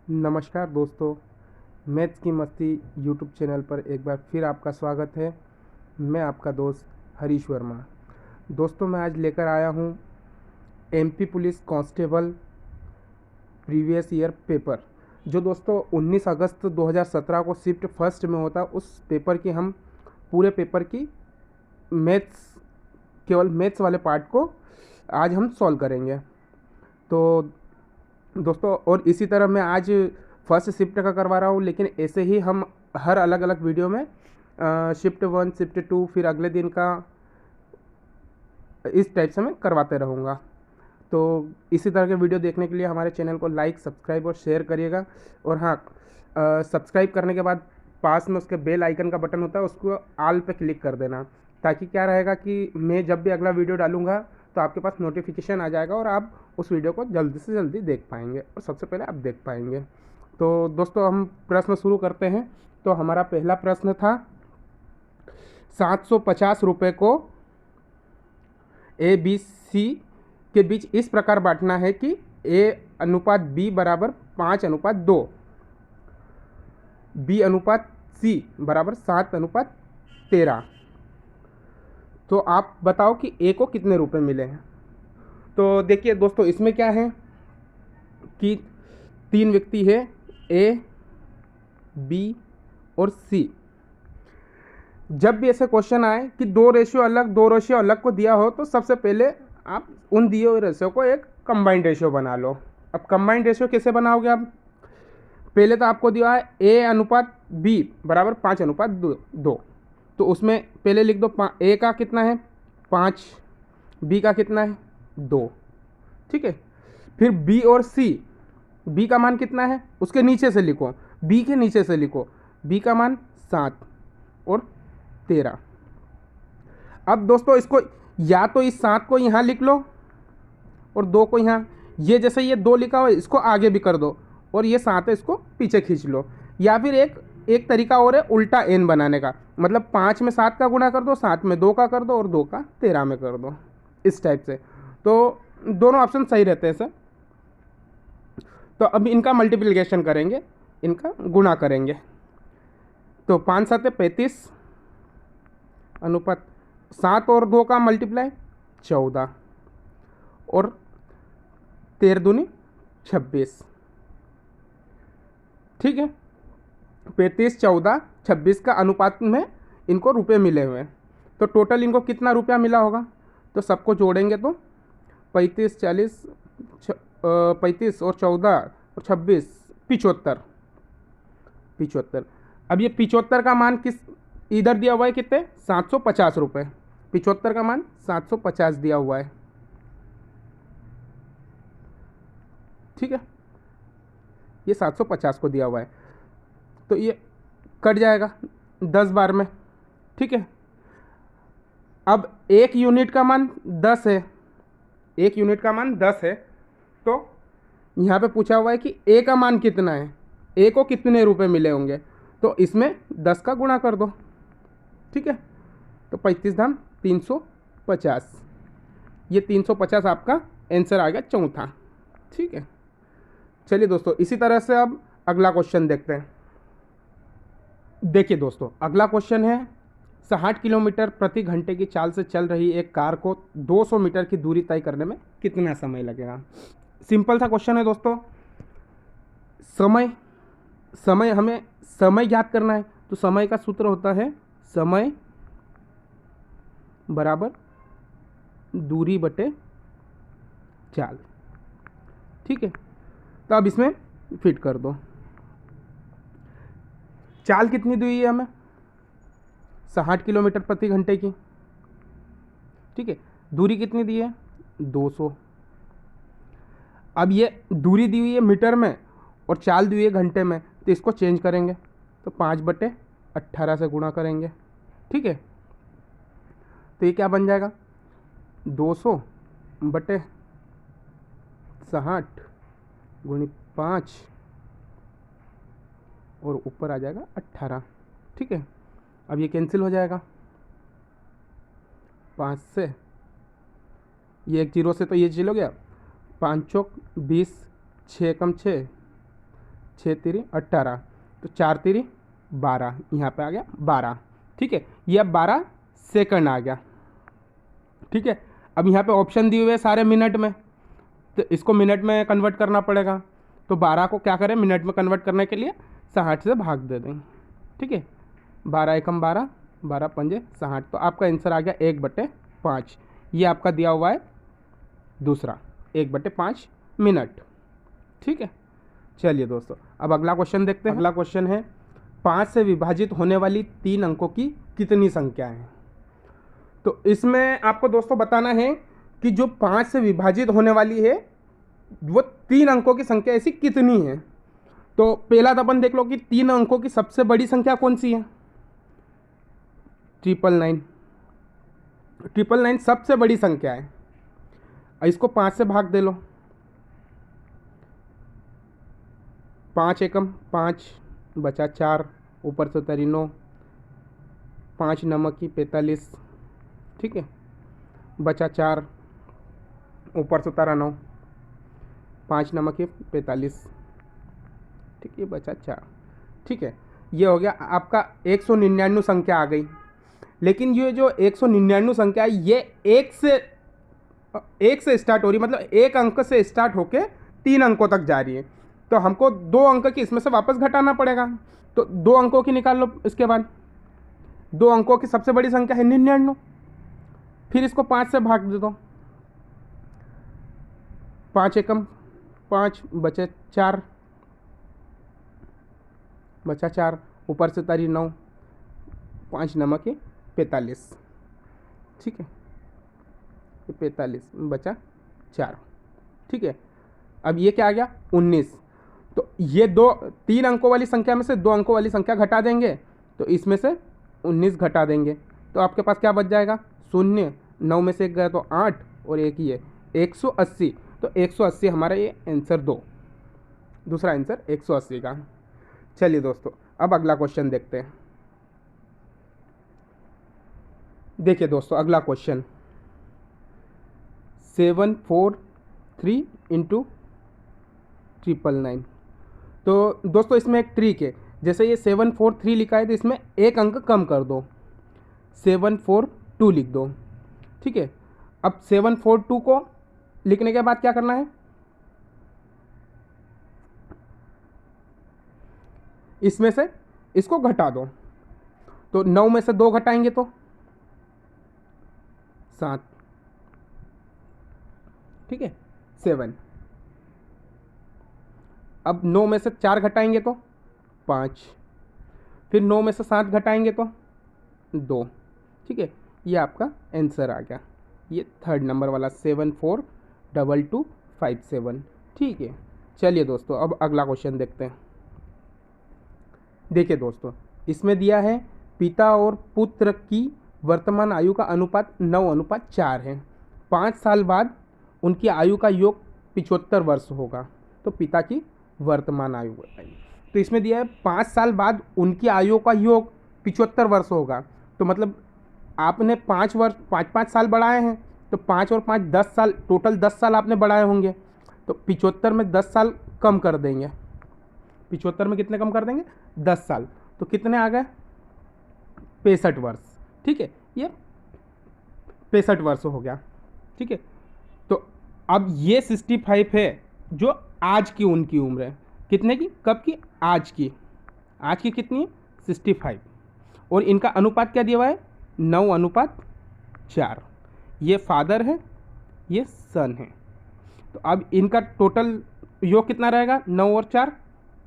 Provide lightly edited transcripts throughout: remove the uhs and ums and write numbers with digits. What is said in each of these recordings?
नमस्कार दोस्तों, मैथ्स की मस्ती यूट्यूब चैनल पर एक बार फिर आपका स्वागत है। मैं आपका दोस्त हरीश वर्मा। दोस्तों, मैं आज लेकर आया हूँ MP police constable previous year paper, जो दोस्तों 19 अगस्त 2017 को शिफ्ट फर्स्ट में होता। उस पेपर की हम पूरे पेपर की मैथ्स, केवल मैथ्स वाले पार्ट को आज हम सॉल्व करेंगे। तो दोस्तों, और इसी तरह मैं आज फर्स्ट शिफ्ट का करवा रहा हूँ, लेकिन ऐसे ही हम हर अलग अलग वीडियो में शिफ्ट 1, शिफ्ट 2, फिर अगले दिन का इस टाइप से मैं करवाते रहूँगा। तो इसी तरह के वीडियो देखने के लिए हमारे चैनल को लाइक, सब्सक्राइब और शेयर करिएगा। और हाँ, सब्सक्राइब करने के बाद पास में उसके बेल आइकन का बटन होता है, उसको ऑल पे क्लिक कर देना, ताकि क्या रहेगा कि मैं जब भी अगला वीडियो डालूंगा तो आपके पास नोटिफिकेशन आ जाएगा और आप उस वीडियो को जल्दी से जल्दी देख पाएंगे और सबसे पहले आप देख पाएंगे। तो दोस्तों, हम प्रश्न शुरू करते हैं। तो हमारा पहला प्रश्न था, 750 रुपये को ए बी सी के बीच इस प्रकार बांटना है कि ए अनुपात बी बराबर 5:2, बी अनुपात सी बराबर 7:13। तो आप बताओ कि ए को कितने रुपए मिले हैं। तो देखिए दोस्तों, इसमें क्या है कि 3 व्यक्ति है, ए, बी और सी। जब भी ऐसे क्वेश्चन आए कि दो रेशियो अलग को दिया हो, तो सबसे पहले आप उन दिए हुए रेशियो को एक कंबाइंड रेशियो बना लो। अब कंबाइंड रेशियो कैसे बनाओगे आप? पहले तो आपको दिया है ए अनुपात बी बराबर 5:2। तो उसमें पहले लिख दो, ए का कितना है 5, बी का कितना है 2। ठीक है। फिर बी और सी, बी का मान कितना है उसके नीचे से लिखो, बी के नीचे से लिखो, बी का मान 7 और 13। अब दोस्तों, इसको या तो इस 7 को यहाँ लिख लो और 2 को यहाँ, ये जैसे ये 2 लिखा हुआ है इसको आगे भी कर दो, और ये 7 है इसको पीछे खींच लो। या फिर एक तरीका और है उल्टा एन बनाने का, मतलब 5 में 7 का गुणा कर दो, 7 में 2 का कर दो और 2 का 13 में कर दो, इस टाइप से। तो दोनों ऑप्शन सही रहते हैं सर। तो अब इनका मल्टीप्लिकेशन करेंगे, इनका गुणा करेंगे। तो 5 7 35 अनुपात 7 और 2 का मल्टीप्लाई 14 और 13 दूनी 26। ठीक है। 35 14 26 का अनुपात में इनको रुपए मिले हुए हैं। तो टोटल इनको कितना रुपया मिला होगा? तो सबको जोड़ेंगे तो 35 40 35 और 14 और 26 75 75। अब ये 75 का मान किस इधर दिया हुआ है, कितने 750 रुपये। 75 का मान 750 दिया हुआ है। ठीक है, ये 750 को दिया हुआ है, तो ये कट जाएगा 10 बार में। ठीक है। अब एक यूनिट का मान 10 है, एक यूनिट का मान 10 है। तो यहाँ पे पूछा हुआ है कि ए का मान कितना है, ए को कितने रुपए मिले होंगे। तो इसमें 10 का गुणा कर दो। ठीक है। तो 35 धाम 350, ये 350 आपका आंसर आ गया चौथा। ठीक है। चलिए दोस्तों, इसी तरह से अब अगला क्वेश्चन देखते हैं। देखिए दोस्तों, अगला क्वेश्चन है, 60 किलोमीटर प्रति घंटे की चाल से चल रही एक कार को 200 मीटर की दूरी तय करने में कितना समय लगेगा। सिंपल सा क्वेश्चन है दोस्तों। समय समय हमें समय ज्ञात करना है, तो समय का सूत्र होता है समय बराबर दूरी बटे चाल। ठीक है। तो अब इसमें फिट कर दो। चाल कितनी दी हुई है हमें? 60 किलोमीटर प्रति घंटे की। ठीक है। दूरी कितनी दी है? 200। अब ये दूरी दी हुई है मीटर में और चाल दी हुई है घंटे में, तो इसको चेंज करेंगे, तो 5/18 से गुणा करेंगे। ठीक है। तो ये क्या बन जाएगा, 200/60 गुणित 5 और ऊपर आ जाएगा 18। ठीक है। अब ये कैंसिल हो जाएगा 5 से, ये एक 0 से तो ये 0 गया, 5 चौक 20, 6 कम 6, 6 तिरी 18, तो 4 तिरी 12, यहाँ पे आ गया 12। ठीक है, ये अब 12 सेकंड आ गया। ठीक है, अब यहाँ पे ऑप्शन दिए हुए सारे मिनट में, तो इसको मिनट में कन्वर्ट करना पड़ेगा। तो 12 को क्या करें, मिनट में कन्वर्ट करने के लिए 60 से भाग दे दें। ठीक है, 12 एकम 12, 12 पंजे 60, तो आपका आंसर आ गया 1/5। ये आपका दिया हुआ है दूसरा 1/5 मिनट। ठीक है, चलिए दोस्तों अब अगला क्वेश्चन देखते हैं। अगला क्वेश्चन है 5 से विभाजित होने वाली 3 अंकों की कितनी संख्या है। तो इसमें आपको दोस्तों बताना है कि जो 5 से विभाजित होने वाली है वो 3 अंकों की संख्या ऐसी कितनी है। तो पहला तो अपन देख लो कि 3 अंकों की सबसे बड़ी संख्या कौन सी है, 999। 999 सबसे बड़ी संख्या है। इसको 5 से भाग दे लो, 5 एकम 5 बचा 4, ऊपर से उतरी 9, 5 नमक की 45। ठीक है, बचा 4, ऊपर से उतारा 9, 5 नमक की 45। ठीक है, बचा 4। ठीक है, ये हो गया आपका 199 संख्या आ गई। लेकिन ये जो 199 संख्या है ये एक से स्टार्ट हो रही, मतलब एक अंक से स्टार्ट होके 3 अंकों तक जा रही है। तो हमको 2 अंक की इसमें से वापस घटाना पड़ेगा। तो 2 अंकों की निकाल लो। इसके बाद 2 अंकों की सबसे बड़ी संख्या है 99, फिर इसको 5 से भाग दे दो, 5 एकम 5 बचे 4, बचा 4, ऊपर से तारी 9, 5 नमक है 45। ठीक है, 45 बचा 4। ठीक है, अब ये क्या आ गया 19। तो ये 3 अंकों वाली संख्या में से 2 अंकों वाली संख्या घटा देंगे, तो इसमें से 19 घटा देंगे, तो आपके पास क्या बच जाएगा 0, 9 में से 1 गया तो 8, और एक ही है 180। तो 180 हमारा ये आंसर दूसरा आंसर 180 का। चलिए दोस्तों अब अगला क्वेश्चन देखते हैं। देखिए दोस्तों अगला क्वेश्चन 743 इंटू 999। तो दोस्तों इसमें एक ट्रिक है, जैसे ये 743 लिखा है तो इसमें एक अंक कम कर दो, 742 लिख दो। ठीक है, अब 742 को लिखने के बाद क्या करना है, इसमें से इसको घटा दो। तो 9 में से 2 घटाएंगे तो 7। ठीक है, 7। अब 9 में से 4 घटाएंगे तो 5, फिर 9 में से 7 घटाएंगे तो 2। ठीक है, ये आपका आंसर आ गया, ये 3rd नंबर वाला 742257। ठीक है, चलिए दोस्तों अब अगला क्वेश्चन देखते हैं। देखिए दोस्तों इसमें दिया है पिता और पुत्र की वर्तमान आयु का अनुपात 9:4 है। 5 साल बाद उनकी आयु का योग 75 वर्ष होगा। तो पिता की वर्तमान आयु बताइए। तो इसमें दिया है 5 साल बाद उनकी आयु का योग 75 वर्ष होगा। तो मतलब आपने 5 साल बढ़ाए हैं, तो 5 और 5 10 साल, टोटल 10 साल आपने बढ़ाए होंगे। तो 75 में 10 साल कम कर देंगे, 75 में कितने कम कर देंगे 10 साल, तो कितने आ गए 65 वर्ष। ठीक है, ये 65 वर्ष हो गया। ठीक है, तो अब ये 65 है जो आज की उनकी उम्र है, कितने की, कब की, आज की कितनी है 65। और इनका अनुपात क्या दिया हुआ है 9:4। ये फादर है, ये सन है। तो अब इनका टोटल योग कितना रहेगा 9 और 4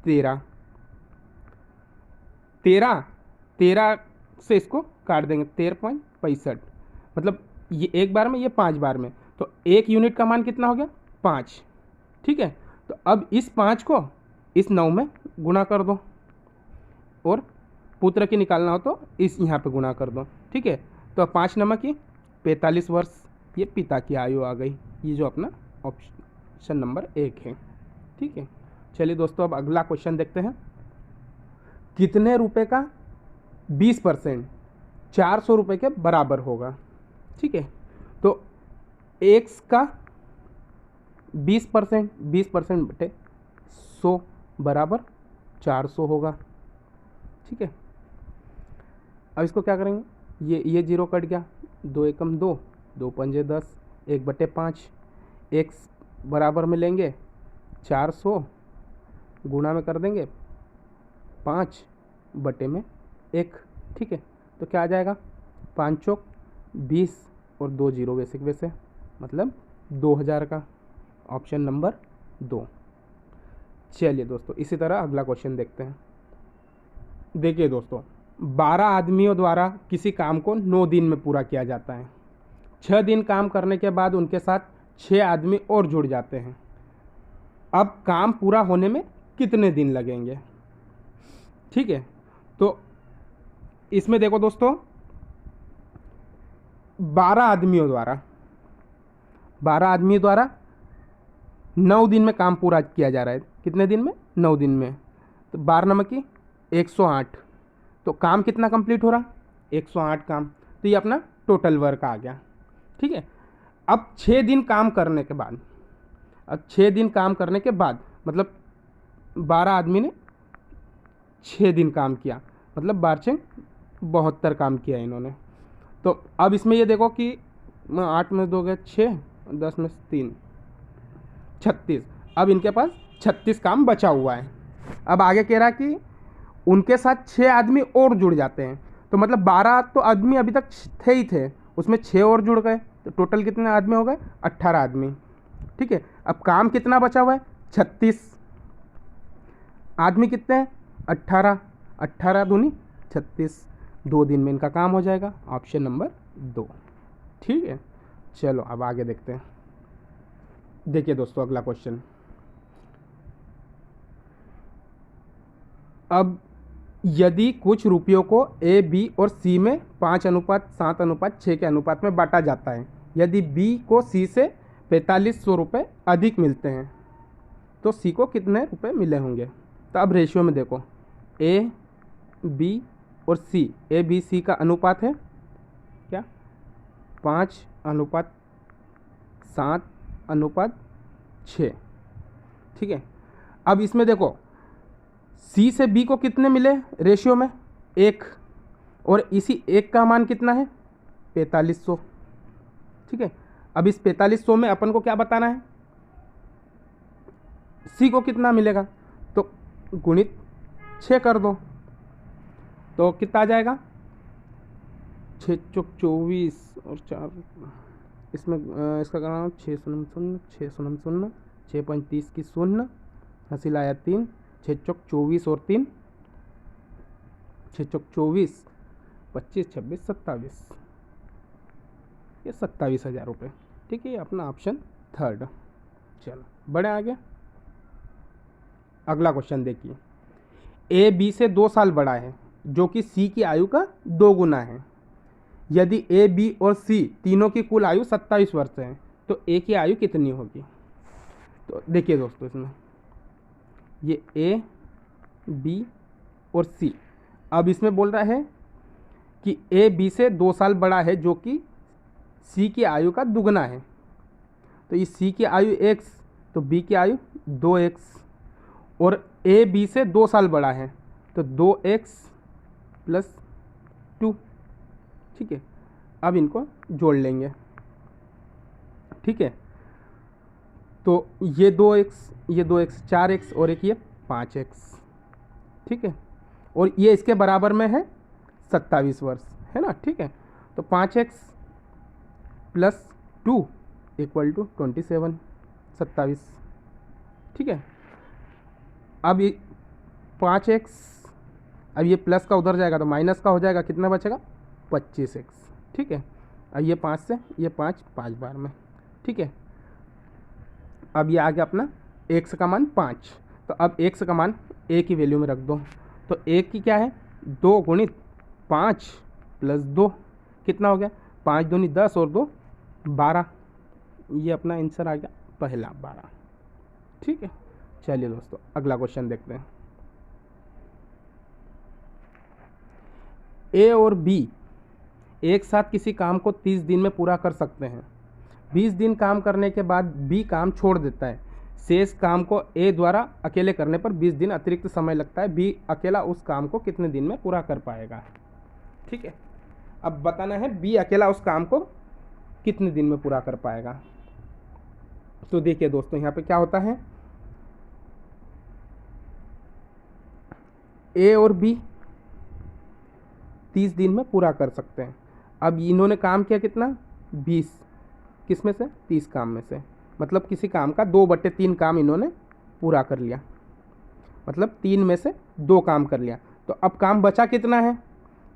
13। 13 से इसको काट देंगे 13.65, मतलब ये एक बार में, ये 5 बार में, तो 1 यूनिट का मान कितना हो गया 5। ठीक है, तो अब इस 5 को इस 9 में गुणा कर दो, और पुत्र की निकालना हो तो इस यहाँ पे गुणा कर दो। ठीक है, तो 5 नमक की 45 वर्ष, ये पिता की आयु आ गई। ये जो अपना ऑप्शन नंबर 1 है। ठीक है, चलिए दोस्तों अब अगला क्वेश्चन देखते हैं। कितने रुपए का 20% 400 रुपये के बराबर होगा। ठीक है, तो x का 20% बटे 100 बराबर 400 होगा। ठीक है, अब इसको क्या करेंगे, ये 0 कट गया, 2 एकम 2, 2 पंजे 10, 1/5, x बराबर में लेंगे 400 गुणा में कर देंगे 5/1। ठीक है, तो क्या आ जाएगा, 5 चौक 20 और 2 0 बेसिक वैसे, मतलब 2000 का, ऑप्शन नंबर 2। चलिए दोस्तों, इसी तरह अगला क्वेश्चन देखते हैं। देखिए दोस्तों, 12 आदमियों द्वारा किसी काम को 9 दिन में पूरा किया जाता है। 6 दिन काम करने के बाद उनके साथ 6 आदमी और जुड़ जाते हैं। अब काम पूरा होने में कितने दिन लगेंगे? ठीक है, तो इसमें देखो दोस्तों, 12 आदमियों द्वारा 9 दिन में काम पूरा किया जा रहा है। कितने दिन में? 9 दिन में। तो 12 नंबर की 108, तो काम कितना कंप्लीट हो रहा? 108 काम। तो ये अपना टोटल वर्क आ गया। ठीक है, अब 6 दिन काम करने के बाद मतलब 12 आदमी ने 6 दिन काम किया, मतलब 12 72 काम किया इन्होंने। तो अब इसमें ये देखो कि 8 में 2 गए 6, 10 में 3 36। अब इनके पास 36 काम बचा हुआ है। अब आगे कह रहा कि उनके साथ 6 आदमी और जुड़ जाते हैं। तो मतलब 12 तो आदमी अभी तक थे, उसमें 6 और जुड़ गए, तो टोटल कितने आदमी हो गए? 18 आदमी। ठीक है, अब काम कितना बचा हुआ है? 36। आदमी कितने हैं? 18। 18 दूनी 36, 2 दिन में इनका काम हो जाएगा, ऑप्शन नंबर 2। ठीक है, चलो अब आगे देखते हैं। देखिए दोस्तों, अगला क्वेश्चन। अब यदि कुछ रुपयों को ए, बी और सी में 5:7:6 के अनुपात में बांटा जाता है, यदि बी को सी से 4500 रुपये अधिक मिलते हैं, तो सी को कितने रुपए मिले होंगे? तो अब रेशियो में देखो, ए, बी और सी, ए बी सी का अनुपात है क्या? 5:7:6। ठीक है, अब इसमें देखो, सी से बी को कितने मिले रेशियो में? 1, और इसी 1 का मान कितना है? 4500। ठीक है, अब इस 4500 में अपन को क्या बताना है? सी को कितना मिलेगा? तो गुणित 6 कर दो, तो कितना आ जाएगा? 6 चौक 24 और 4, इसमें इसका करना 6 शून्य 0, 6 शून्य 0, 6 5 30 की 0, हंसी लाया 3, 6 चौक 24 और 3, 6 चौक 24, 25 26 27, ये 27,000 रुपये। ठीक है, ये अपना ऑप्शन 3। चलो बढ़े आगे। अगला क्वेश्चन देखिए, ए बी से 2 साल बड़ा है, जो कि सी की आयु का 2 गुना है। यदि ए, बी और सी तीनों की कुल आयु 27 वर्ष है, तो ए की आयु कितनी होगी? तो देखिए दोस्तों, इसमें ये ए, बी और सी, अब इसमें बोल रहा है कि ए बी से 2 साल बड़ा है, जो कि सी की आयु का दुगना है। तो ये सी की आयु x, तो बी की आयु 2x, और ए बी से 2 साल बड़ा है, तो 2x + 2। ठीक है, अब इनको जोड़ लेंगे। ठीक है, तो ये 2x 4x और एक ये 5x। ठीक है, और ये इसके बराबर में है 27 वर्ष, है ना? ठीक है, तो 5x + 2 = 27, 27। ठीक है, अब ये 5x, अब ये प्लस का उधर जाएगा तो माइनस का हो जाएगा, कितना बचेगा? 25x। ठीक है, अब ये 5 से ये 5 बार में। ठीक है, अब ये आ गया अपना x का मान 5। तो अब x का मान a की वैल्यू में रख दो, तो a की क्या है? 2 × 5 + 2, कितना हो गया? 5 दूनी 10 और 2 12। ये अपना आंसर आ गया पहला, 12। ठीक है, चलिए दोस्तों अगला क्वेश्चन देखते हैं। ए और बी एक साथ किसी काम को 30 दिन में पूरा कर सकते हैं। 20 दिन काम करने के बाद बी काम छोड़ देता है। शेष काम को ए द्वारा अकेले करने पर 20 दिन अतिरिक्त समय लगता है, बी अकेला उस काम को कितने दिन में पूरा कर पाएगा। ठीक है, अब बताना है बी अकेला उस काम को कितने दिन में पूरा कर पाएगा। तो देखिए दोस्तों, यहाँ पे क्या होता है, ए और बी 30 दिन में पूरा कर सकते हैं। अब इन्होंने काम किया कितना, 20, किस में से, 30 काम में से, मतलब किसी काम का 2/3 काम इन्होंने पूरा कर लिया, मतलब 3 में से 2 काम कर लिया। तो अब काम बचा कितना है,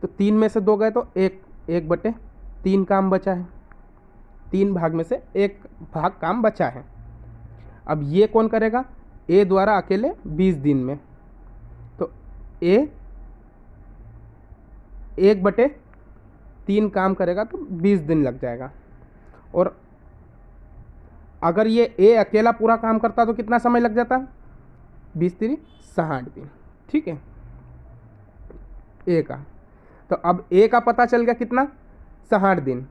तो 3 में से 2 गए तो 1/3 काम बचा है, 3 भाग में से 1 भाग काम बचा है। अब ये कौन करेगा, ए द्वारा अकेले 20 दिन में, तो ए 1/3 काम करेगा तो 20 दिन लग जाएगा। और अगर ये ए अकेला पूरा काम करता तो कितना समय लग जाता, 20×3 60 दिन। ठीक है, ए का, तो अब ए का पता चल गया कितना, 60 दिन,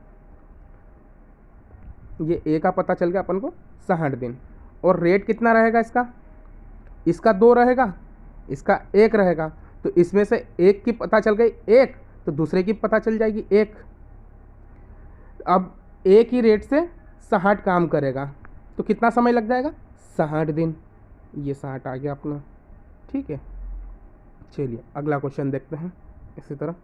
ये ए का पता चल गया अपन को 60 दिन। और रेट कितना रहेगा इसका, इसका 2 रहेगा, इसका 1 रहेगा, तो इसमें से एक की पता चल गई 1, तो दूसरे की पता चल जाएगी 1। अब एक ही रेट से 60 काम करेगा तो कितना समय लग जाएगा, 60 दिन, ये 60 आ गया अपना। ठीक है, चलिए अगला क्वेश्चन देखते हैं इसी तरह।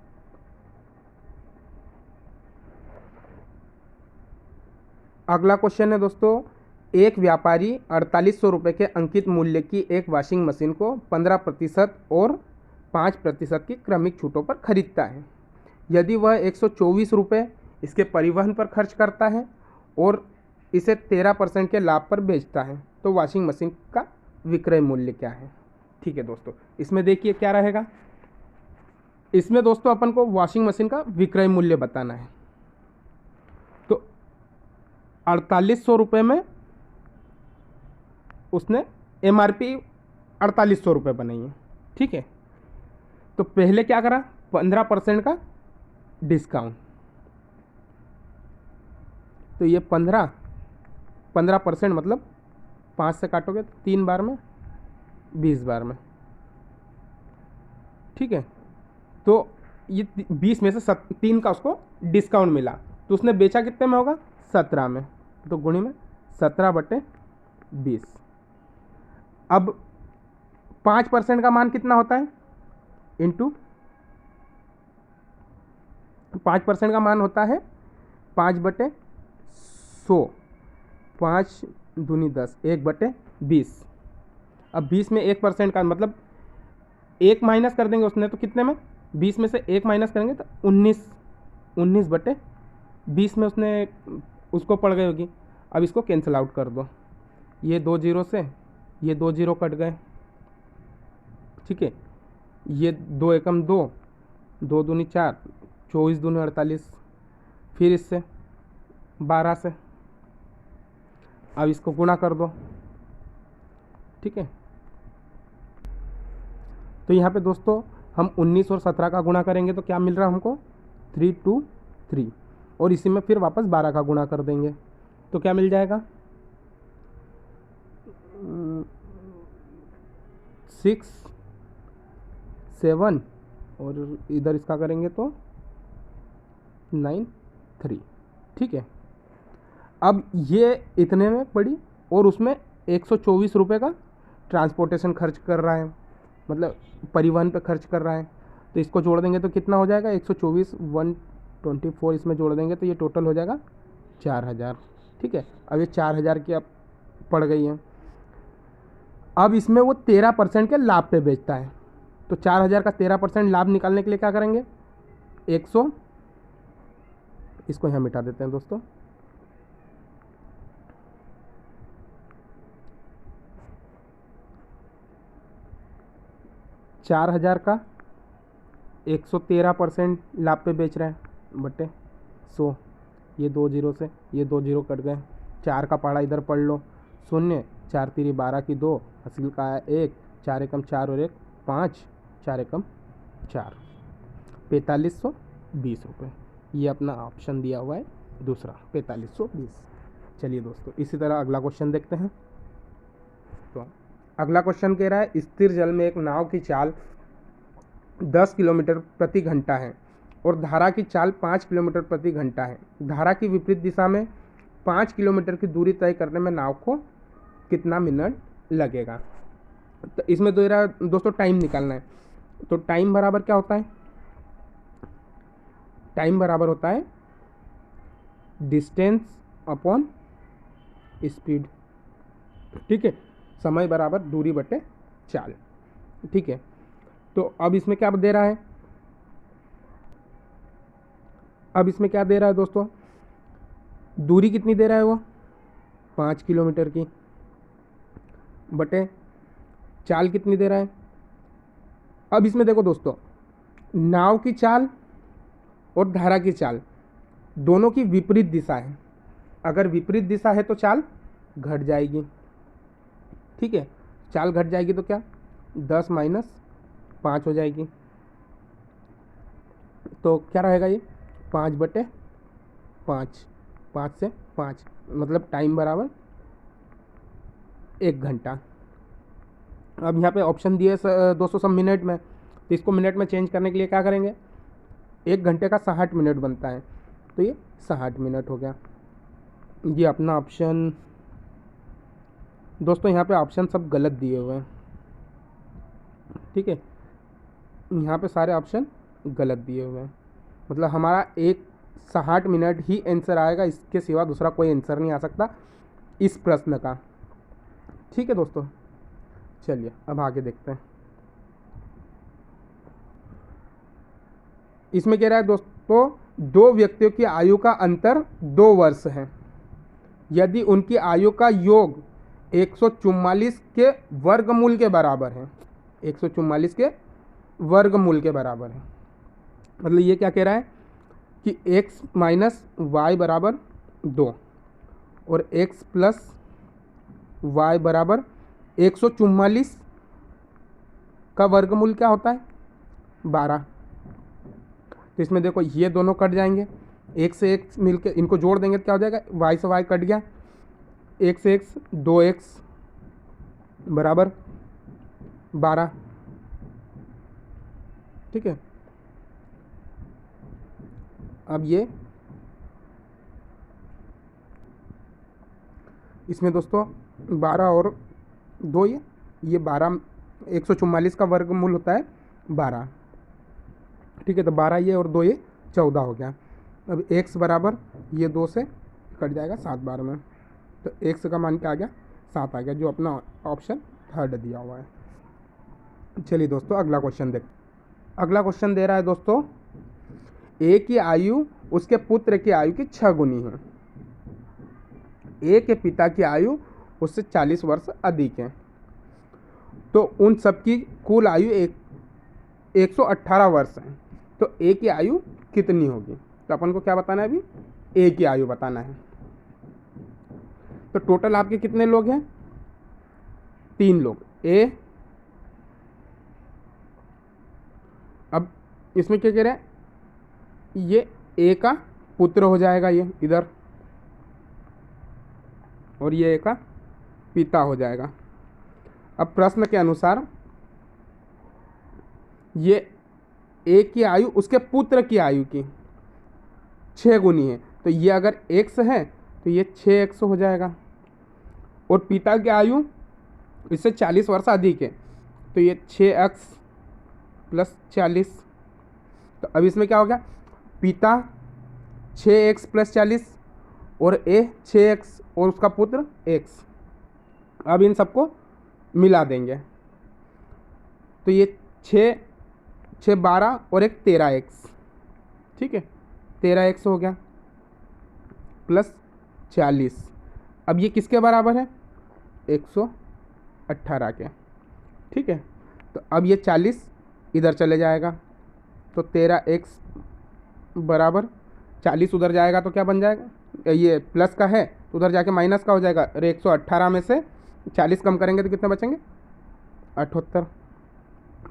अगला क्वेश्चन है दोस्तों, एक व्यापारी 4800 रुपये के अंकित मूल्य की एक वॉशिंग मशीन को 15% और 5% की क्रमिक छूटों पर खरीदता है। यदि वह 124 रुपये इसके परिवहन पर खर्च करता है और इसे 13% के लाभ पर बेचता है, तो वॉशिंग मशीन का विक्रय मूल्य क्या है। ठीक है दोस्तों, इसमें देखिए क्या रहेगा, इसमें दोस्तों अपन को वॉशिंग मशीन का विक्रय मूल्य बताना है। तो 4800 रुपये में उसने MRP 4800 रुपये बनाई है। ठीक है, तो पहले क्या करा, 15% का डिस्काउंट, तो ये 15% मतलब 5 से काटोगे तो 3 बार में 20 बार में। ठीक है, तो ये 20 में से 3 का उसको डिस्काउंट मिला, तो उसने बेचा कितने में होगा, 17 में, तो गुणी में 17/20। अब 5% का मान कितना होता है, इंटू 5% का मान होता है 5/100, 5 दूनी 10, 1/20। अब 20 में 1% का मतलब 1 माइनस कर देंगे उसने, तो कितने में, 20 में से 1 माइनस करेंगे तो 19/20 में उसने उसको पड़ गई होगी। अब इसको कैंसिल आउट कर दो, ये 2 जीरो से ये 2 जीरो कट गए। ठीक है, ये 2 एकम 2, 2 दूनी 4, 24 दूनी 48, फिर इससे 12 से, अब इसको गुणा कर दो। ठीक है, तो यहाँ पे दोस्तों हम 19 और 17 का गुणा करेंगे तो क्या मिल रहा है हमको, 323, और इसी में फिर वापस 12 का गुणा कर देंगे तो क्या मिल जाएगा, 6 7, और इधर इसका करेंगे तो 9 3। ठीक है, अब ये इतने में पड़ी और उसमें 124 रुपये का ट्रांसपोर्टेशन खर्च कर रहा है, मतलब परिवहन पे खर्च कर रहा है, तो इसको जोड़ देंगे तो कितना हो जाएगा, 124 124 इसमें जोड़ देंगे तो ये टोटल हो जाएगा 4000। ठीक है, अब ये 4000 की अब पड़ गई है। अब इसमें वो 13% के लाभ पे बेचता है, तो 4000 का 13% लाभ निकालने के लिए क्या करेंगे, 100, इसको यहाँ मिटा देते हैं दोस्तों, 4000 का 113% लाभ पे बेच रहे हैं बटे 100, ये 2 जीरो से ये 2 जीरो कट गए, 4 का पहाड़ा इधर पढ़ लो, 0, 4 3 12 की 2, हासिल का 1, 4 एकम 4 और 1 5, 4 एकम 4, 4520 रुपये। ये अपना ऑप्शन दिया हुआ है दूसरा, 4520। चलिए दोस्तों, इसी तरह अगला क्वेश्चन देखते हैं। दोस्तों, अगला क्वेश्चन कह रहा है स्थिर जल में एक नाव की चाल 10 किलोमीटर प्रति घंटा है और धारा की चाल 5 किलोमीटर प्रति घंटा है। धारा की विपरीत दिशा में 5 किलोमीटर की दूरी तय करने में नाव को कितना मिनट लगेगा। तो इसमें दे रहा है दोस्तों टाइम निकालना है। तो टाइम बराबर क्या होता है, टाइम बराबर होता है डिस्टेंस अपॉन स्पीड। ठीक है, समय बराबर दूरी बटे चाल। ठीक है, तो अब इसमें क्या दे रहा है, अब इसमें क्या दे रहा है दोस्तों, दूरी कितनी दे रहा है वो 5 किलोमीटर की, बटे चाल कितनी दे रहा है। अब इसमें देखो दोस्तों, नाव की चाल और धारा की चाल दोनों की विपरीत दिशा है। अगर विपरीत दिशा है तो चाल घट जाएगी। ठीक है, चाल घट जाएगी तो क्या 10 माइनस 5 हो जाएगी। तो क्या रहेगा ये 5 बटे 5, 5 से 5 मतलब टाइम बराबर 1 घंटा। अब यहाँ पे ऑप्शन दिए दोस्तों सब मिनट में, तो इसको मिनट में चेंज करने के लिए क्या करेंगे, 1 घंटे का 60 मिनट बनता है, तो ये 60 मिनट हो गया। ये अपना ऑप्शन दोस्तों, यहाँ पे ऑप्शन सब गलत दिए हुए हैं। ठीक है, यहाँ पे सारे ऑप्शन गलत दिए हुए हैं, मतलब हमारा 60 मिनट ही आंसर आएगा, इसके सिवा दूसरा कोई आंसर नहीं आ सकता इस प्रश्न का। ठीक है दोस्तों, चलिए अब आगे देखते हैं। इसमें कह रहा है दोस्तों 2 व्यक्तियों की आयु का अंतर 2 वर्ष है। यदि उनकी आयु का योग 144 के वर्गमूल के बराबर है, 144 के वर्गमूल के बराबर है, मतलब ये क्या कह रहा है कि x माइनस वाई बराबर 2 और x प्लस वाई बराबर 144 का वर्गमूल क्या होता है 12। तो इसमें देखो ये दोनों कट जाएंगे, एक से एक मिलके इनको जोड़ देंगे तो क्या हो जाएगा, y से y कट गया, एक से x 2x बराबर 12। ठीक है, अब ये इसमें दोस्तों 12 और 2 ये 12, 144 का वर्गमूल होता है 12। ठीक है, तो 12 ये और 2 ये 14 हो गया। अब x बराबर ये 2 से कट जाएगा 7 बार में, तो x का मान क्या आ गया 7 आ गया, जो अपना ऑप्शन 3 दिया हुआ है। चलिए दोस्तों अगला क्वेश्चन देख। अगला क्वेश्चन दे रहा है दोस्तों a की आयु उसके पुत्र की आयु की 6 गुनी है। a के पिता की आयु उससे 40 वर्ष अधिक है, तो उन सबकी कुल आयु 118 वर्ष है। तो a की आयु कितनी होगी, तो अपन को क्या बताना है, अभी a की आयु बताना है। तो टोटल आपके कितने लोग हैं, 3 लोग a। अब इसमें क्या कह रहे हैं, ये a का पुत्र हो जाएगा ये इधर, और ये a का पिता हो जाएगा। अब प्रश्न के अनुसार ये a की आयु उसके पुत्र की आयु की 6 गुनी है, तो ये अगर x है तो ये 6x हो जाएगा, और पिता की आयु इससे 40 वर्ष अधिक है, तो ये 6x प्लस 40। तो अब इसमें क्या हो गया, पिता 6x प्लस 40 और a 6x और उसका पुत्र x। अब इन सबको मिला देंगे तो ये 6 12 और एक 13x। ठीक है, 13x हो गया प्लस 40। अब ये किसके बराबर है, 118 के। ठीक है, तो अब ये 40 इधर चले जाएगा, तो 13x बराबर 40 उधर जाएगा तो क्या बन जाएगा, ये प्लस का है तो उधर जाके माइनस का हो जाएगा, अरे 118 में से 40 कम करेंगे तो कितने बचेंगे, 78।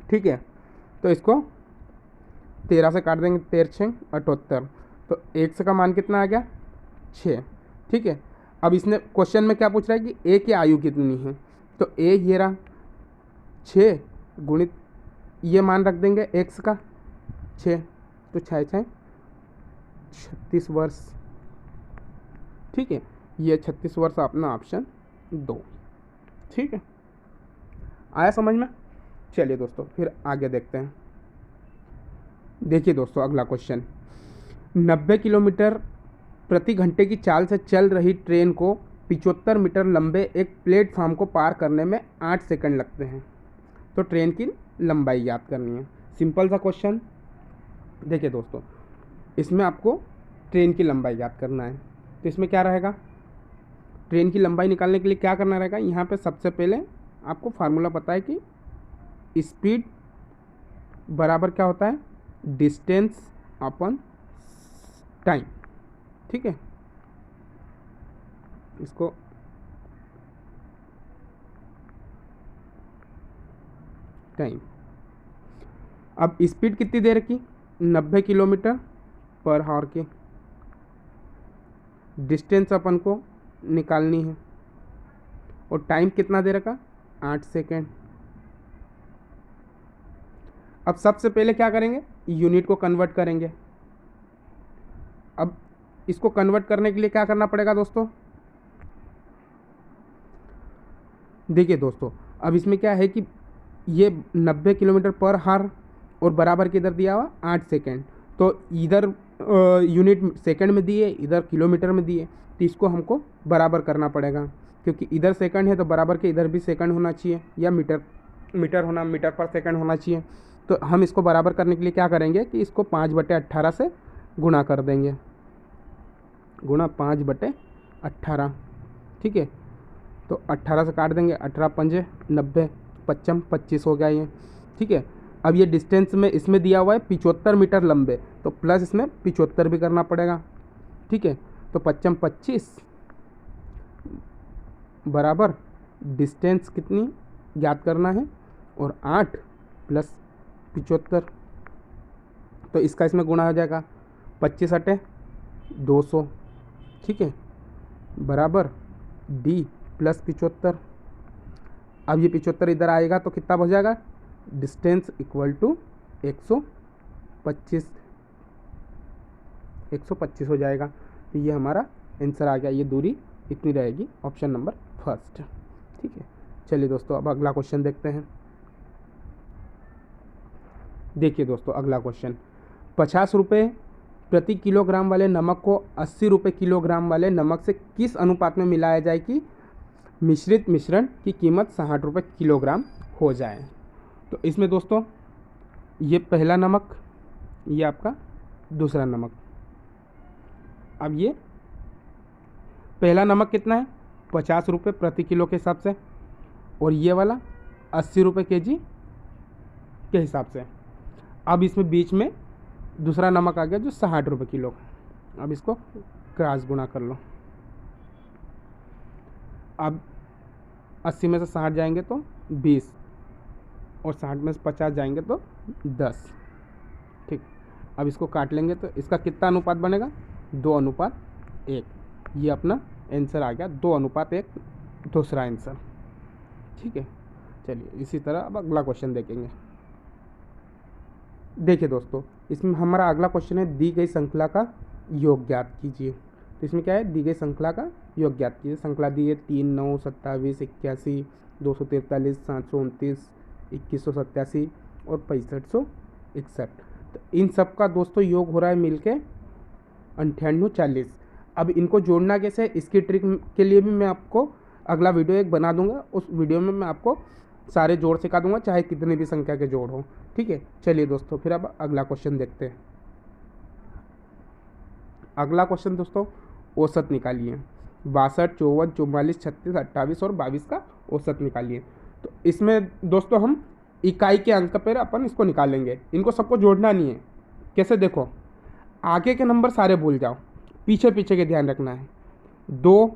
ठीक है, तो इसको 13 से काट देंगे, 13 6 78, तो x का मान कितना आ गया 6। ठीक है, अब इसने क्वेश्चन में क्या पूछ रहा है कि a की आयु कितनी है, तो ए ये रहा 6 गुणित ये मान रख देंगे x का 6, तो 6 6 36 वर्ष। ठीक है, ये 36 वर्ष अपना ऑप्शन 2। ठीक है, आया समझ में। चलिए दोस्तों फिर आगे देखते हैं। देखिए दोस्तों अगला क्वेश्चन, 90 किलोमीटर प्रति घंटे की चाल से चल रही ट्रेन को 75 मीटर लंबे एक प्लेटफॉर्म को पार करने में 8 सेकंड लगते हैं। तो ट्रेन की लंबाई याद करनी है। सिंपल सा क्वेश्चन। देखिए दोस्तों, इसमें आपको ट्रेन की लंबाई याद करना है। तो इसमें क्या रहेगा, ट्रेन की लंबाई निकालने के लिए क्या करना रहेगा, यहाँ पे सबसे पहले आपको फार्मूला पता है कि स्पीड बराबर क्या होता है, डिस्टेंस अपॉन टाइम। ठीक है, इसको टाइम। अब स्पीड कितनी देर की, 90 किलोमीटर पर आवर की। डिस्टेंस अपन को निकालनी है और टाइम कितना देर का, 8 सेकेंड। अब सबसे पहले क्या करेंगे, यूनिट को कन्वर्ट करेंगे। अब इसको कन्वर्ट करने के लिए क्या करना पड़ेगा दोस्तों, देखिए दोस्तों अब इसमें क्या है कि ये 90 किलोमीटर पर आवर और बराबर के इधर दिया हुआ 8 सेकेंड। तो इधर यूनिट सेकंड में दिए, इधर किलोमीटर में दिए, तो इसको हमको बराबर करना पड़ेगा, क्योंकि इधर सेकंड है तो बराबर के इधर भी सेकंड होना चाहिए, या मीटर मीटर पर सेकंड होना चाहिए। तो हम इसको बराबर करने के लिए क्या करेंगे कि इसको 5/18 से गुणा कर देंगे, गुणा 5/18। ठीक है, तो 18 से काट देंगे, 18 पंजे 90, 55 25 हो गया ये। ठीक है, अब ये डिस्टेंस में इसमें दिया हुआ है 75 मीटर लंबे, तो प्लस इसमें 75 भी करना पड़ेगा। ठीक है, तो 55 25 बराबर डिस्टेंस कितनी ज्ञात करना है, और 8 + 75, तो इसका इसमें गुणा हो जाएगा, 25 × 200। ठीक है, बराबर D + 75। अब ये 75 इधर आएगा तो कितना हो जाएगा, डिस्टेंस इक्वल टू 125 हो जाएगा। तो ये हमारा आंसर आ गया, ये दूरी इतनी रहेगी, ऑप्शन नंबर फर्स्ट। ठीक है, चलिए दोस्तों अब अगला क्वेश्चन देखते हैं। देखिए दोस्तों अगला क्वेश्चन, 50 रुपये प्रति किलोग्राम वाले नमक को 80 रुपये किलोग्राम वाले नमक से किस अनुपात में मिलाया जाए कि मिश्रित मिश्रण की कीमत 60 रुपये किलोग्राम हो जाए। तो इसमें दोस्तों ये पहला नमक, ये आपका दूसरा नमक। अब ये पहला नमक कितना है, 50 रुपये प्रति किलो के हिसाब से, और ये वाला 80 रुपये केजी के हिसाब से। अब इसमें बीच में दूसरा नमक आ गया जो 60 रुपये किलो। अब इसको क्रॉस गुणा कर लो। अब 80 में से 60 जाएंगे तो 20, और 60 में से 50 जाएंगे तो 10। ठीक, अब इसको काट लेंगे तो इसका कितना अनुपात बनेगा, 2:1। ये अपना आंसर आ गया, 2:1 दूसरा आंसर। ठीक है, चलिए इसी तरह अब अगला क्वेश्चन देखेंगे। देखिए दोस्तों इसमें हमारा अगला क्वेश्चन है, दी गई श्रृंखला का योग ज्ञात कीजिए। तो इसमें क्या है, दी गई श्रृंखला का योग ज्ञात कीजिए। श्रृंखला दी है 3 9 27 81 243 729 2187 और 6561। तो इन सब का दोस्तों योग हो रहा है मिलके 9840। अब इनको जोड़ना कैसे, इसकी ट्रिक के लिए भी मैं आपको अगला वीडियो एक बना दूंगा। उस वीडियो में मैं आपको सारे जोड़ सिखा दूंगा, चाहे कितनी भी संख्या के जोड़ हो। ठीक है, चलिए दोस्तों फिर अब अगला क्वेश्चन देखते हैं। अगला क्वेश्चन दोस्तों, औसत निकालिए। 62 54 44 36 28 और 22 का औसत निकालिए। तो इसमें दोस्तों हम इकाई के अंक पर अपन इसको निकालेंगे, इनको सबको जोड़ना नहीं है। कैसे, देखो आगे के नंबर सारे भूल जाओ, पीछे पीछे के ध्यान रखना है। 2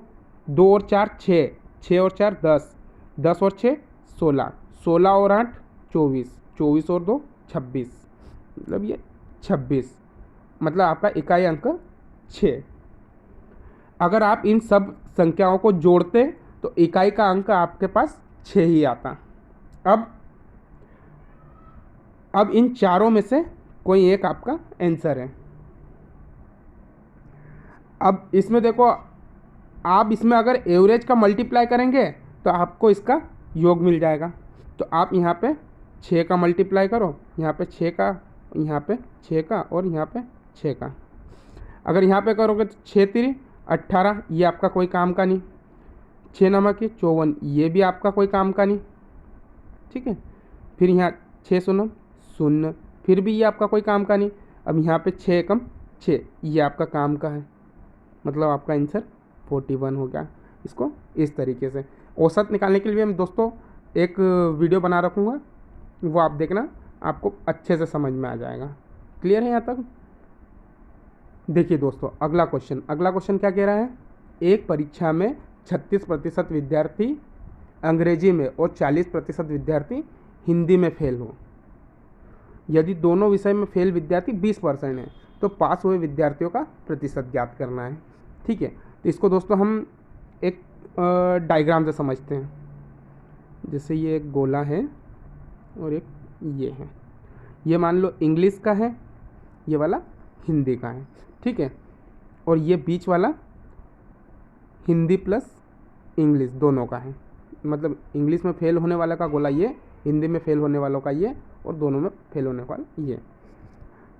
2 और 4 6, 6 और 4 10, 10 और 6 16, 16 और 8 24, 24 और 2 26, मतलब ये 26, मतलब आपका इकाई अंक 6। अगर आप इन सब संख्याओं को जोड़ते तो इकाई का अंक आपके पास 6 ही आता। अब इन चारों में से कोई एक आपका आंसर है। अब इसमें देखो, आप इसमें अगर एवरेज का मल्टीप्लाई करेंगे तो आपको इसका योग मिल जाएगा। तो आप यहाँ पे 6 का मल्टीप्लाई करो, यहाँ पे 6 का, यहाँ पे 6 का और यहाँ पे 6 का। अगर यहाँ पे करोगे तो 6 3 18, ये आपका कोई काम का नहीं। 6 नमक 54, ये भी आपका कोई काम का नहीं। ठीक है, फिर यहाँ 6 शून्य 0, फिर भी ये आपका कोई काम का नहीं। अब यहाँ पे 6 कम 6, ये आपका काम का है, मतलब आपका आंसर 41 हो गया। इसको इस तरीके से औसत निकालने के लिए मैं दोस्तों एक वीडियो बना रखूँगा, वो आप देखना, आपको अच्छे से समझ में आ जाएगा। क्लियर है यहाँ तक? देखिए दोस्तों, अगला क्वेश्चन क्या कह रहा है? एक परीक्षा में 36% विद्यार्थी अंग्रेजी में और 40% विद्यार्थी हिंदी में फेल हो। यदि दोनों विषय में फेल विद्यार्थी 20% है तो पास हुए विद्यार्थियों का प्रतिशत ज्ञात करना है। ठीक है, तो इसको दोस्तों हम एक डायग्राम से समझते हैं। जैसे ये एक गोला है और एक ये है, ये मान लो इंग्लिश का है, ये वाला हिंदी का है। ठीक है, और ये बीच वाला हिंदी प्लस इंग्लिश दोनों का है, मतलब इंग्लिश में फेल होने वाला का गोला ये, हिंदी में फेल होने वालों का ये, और दोनों में फेल होने वाला ये।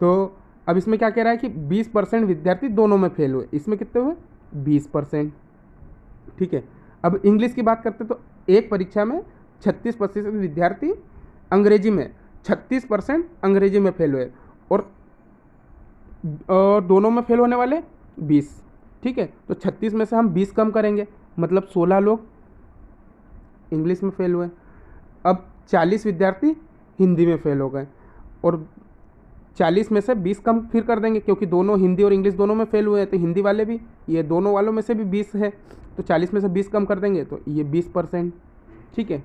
तो अब इसमें क्या कह रहा है कि 20% विद्यार्थी दोनों में फेल हुए। इसमें कितने हुए? 20%। ठीक है, अब इंग्लिश की बात करते तो एक परीक्षा में 36% विद्यार्थी अंग्रेजी में, 36% अंग्रेजी में फेल हुए, और दोनों में फेल होने वाले 20। ठीक है, तो 36 में से हम 20 कम करेंगे, मतलब 16 लोग इंग्लिश में फेल हुए। अब 40 विद्यार्थी हिंदी में फेल हो गए, और 40 में से 20 कम फिर कर देंगे, क्योंकि दोनों हिंदी और इंग्लिश दोनों में फेल हुए हैं, तो हिंदी वाले भी, ये दोनों वालों में से भी 20 है, तो 40 में से 20 कम कर देंगे तो ये 20%। ठीक है,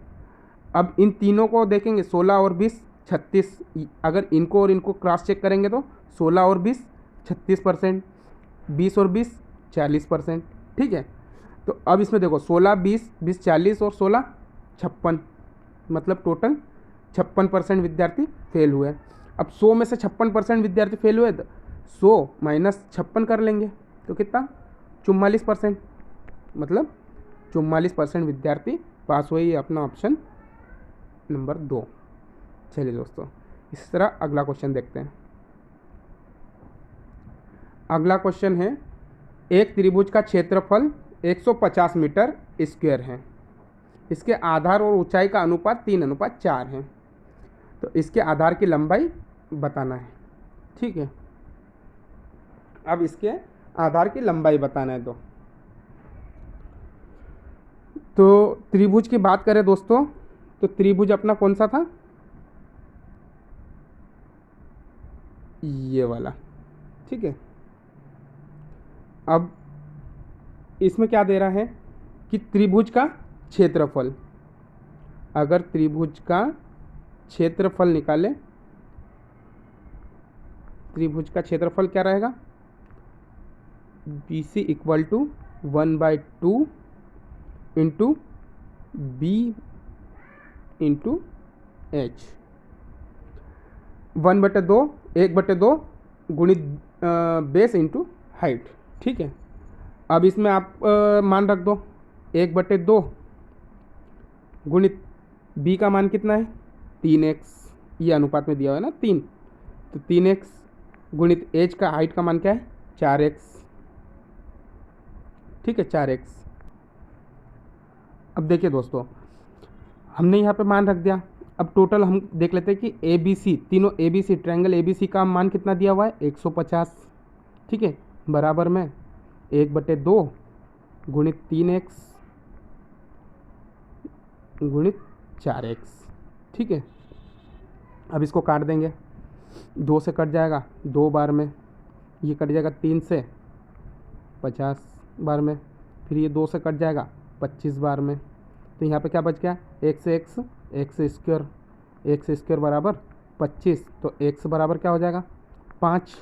अब इन तीनों को देखेंगे, 16 और 20 36, अगर इनको और इनको क्रॉस चेक करेंगे तो 16 और 20 36%, 20 और 20 40%। ठीक है, तो अब इसमें देखो 16 20 20 40 और 16 56, मतलब टोटल 56% विद्यार्थी फेल हुए। अब 100 में से 56% विद्यार्थी फेल हुए, तो 100 माइनस 56 कर लेंगे तो कितना? 44%, मतलब 44% विद्यार्थी पास हुए। ये अपना ऑप्शन नंबर 2। चलिए दोस्तों, इस तरह अगला क्वेश्चन देखते हैं। अगला क्वेश्चन है, एक त्रिभुज का क्षेत्रफल 150 मीटर स्क्वायर है, इसके आधार और ऊंचाई का अनुपात 3:4 है, तो इसके आधार की लंबाई बताना है। ठीक है, अब इसके आधार की लंबाई बताना है। तो त्रिभुज की बात करें दोस्तों, तो त्रिभुज अपना कौन सा था? ये वाला। ठीक है, अब इसमें क्या दे रहा है कि त्रिभुज का क्षेत्रफल, अगर त्रिभुज का क्षेत्रफल निकाले, त्रिभुज का क्षेत्रफल क्या रहेगा? BC = 1/2 into B into H, 1/2 1/2 गुणित बेस इंटू हाइट। ठीक है, अब इसमें आप मान रख दो 1/2 गुणित B का मान कितना है? 3x, ये अनुपात में दिया हुआ है ना 3, तो 3x गुणित H का हाइट का मान क्या है? 4x। ठीक है, 4x। अब देखिए दोस्तों, हमने यहाँ पे मान रख दिया। अब टोटल हम देख लेते हैं कि ABC, तीनों ABC, ट्रायंगल ABC का मान कितना दिया हुआ है? 150। ठीक है, बराबर में 1/2 गुणित 3x गुणित 4x। ठीक है, अब इसको काट देंगे, 2 से कट जाएगा 2 बार में, ये कट जाएगा 3 से 50 बार में, फिर ये 2 से कट जाएगा 25 बार में, तो यहाँ पे क्या बच गया? x स्क्वायर बराबर 25, तो x बराबर क्या हो जाएगा? 5।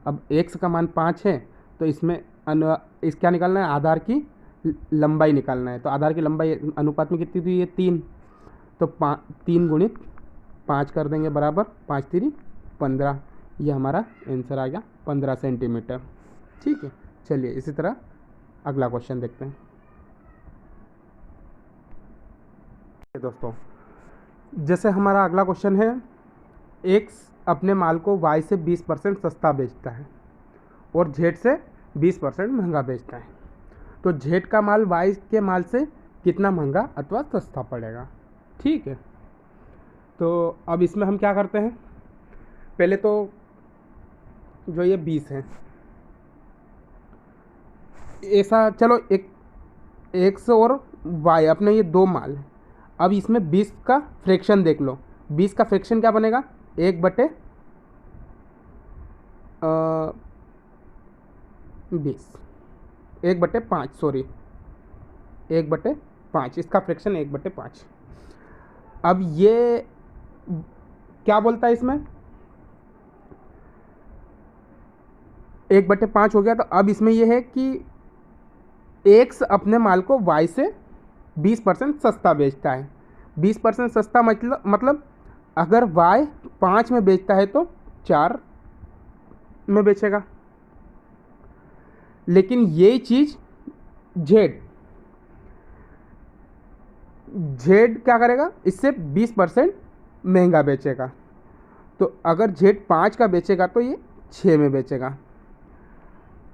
अब x का मान 5 है, तो इसमें क्या निकालना है? आधार की लंबाई निकालना है। तो आधार की लंबाई अनुपात में कितनी थी, ये 3, तो 3 गुणित 5 कर देंगे बराबर 5 3 15। ये हमारा आंसर आ गया 15 सेंटीमीटर। ठीक है, चलिए इसी तरह अगला क्वेश्चन देखते हैं। दोस्तों, जैसे हमारा अगला क्वेश्चन है, एक्स अपने माल को वाई से 20% सस्ता बेचता है और जेड से 20% महंगा बेचता है। तो जेड का माल वाई के माल से कितना महंगा अथवा सस्ता पड़ेगा। ठीक है, तो अब इसमें हम क्या करते हैं, पहले तो जो ये 20 है, ऐसा चलो एक एक्स और वाई अपने ये दो माल है। अब इसमें 20 का फ्रैक्शन देख लो। 20 का फ्रैक्शन क्या बनेगा, 1/20, 1/5, सॉरी 1/5, इसका फ्रैक्शन 1/5। अब ये क्या बोलता है इसमें, 1/5 हो गया। तो अब इसमें यह है कि एक्स अपने माल को वाई से 20% सस्ता बेचता है। 20% सस्ता मतलब अगर वाई 5 में बेचता है तो 4 में बेचेगा। लेकिन ये चीज़ जेड क्या करेगा, इससे 20% महंगा बेचेगा। तो अगर जेड 5 का बेचेगा तो ये 6 में बेचेगा।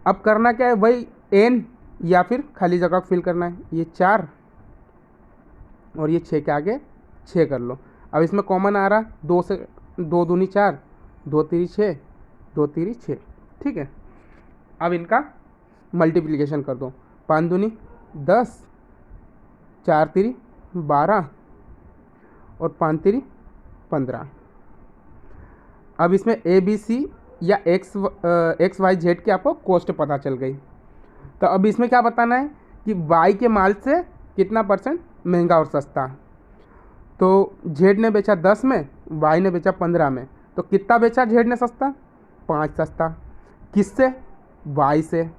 अब करना क्या है, वही एन या फिर खाली जगह फिल करना है। ये 4 और ये 6 के आगे 6 कर लो। अब इसमें कॉमन आ रहा, 2 से 2 दूनी 4, 2 3 6, 2 3 6। ठीक है, अब इनका मल्टीप्लिकेशन कर दो। 5 दूनी 10, 4 3 12 और 5 3 15। अब इसमें ए बी सी या एक्स वाई जेड की आपको कॉस्ट पता चल गई। तो अब इसमें क्या बताना है कि वाई के माल से कितना % महंगा और सस्ता। तो जेड ने बेचा 10 में, वाई ने बेचा 15 में। तो कितना बेचा जेड ने सस्ता, 5 सस्ता। किससे, वाई से,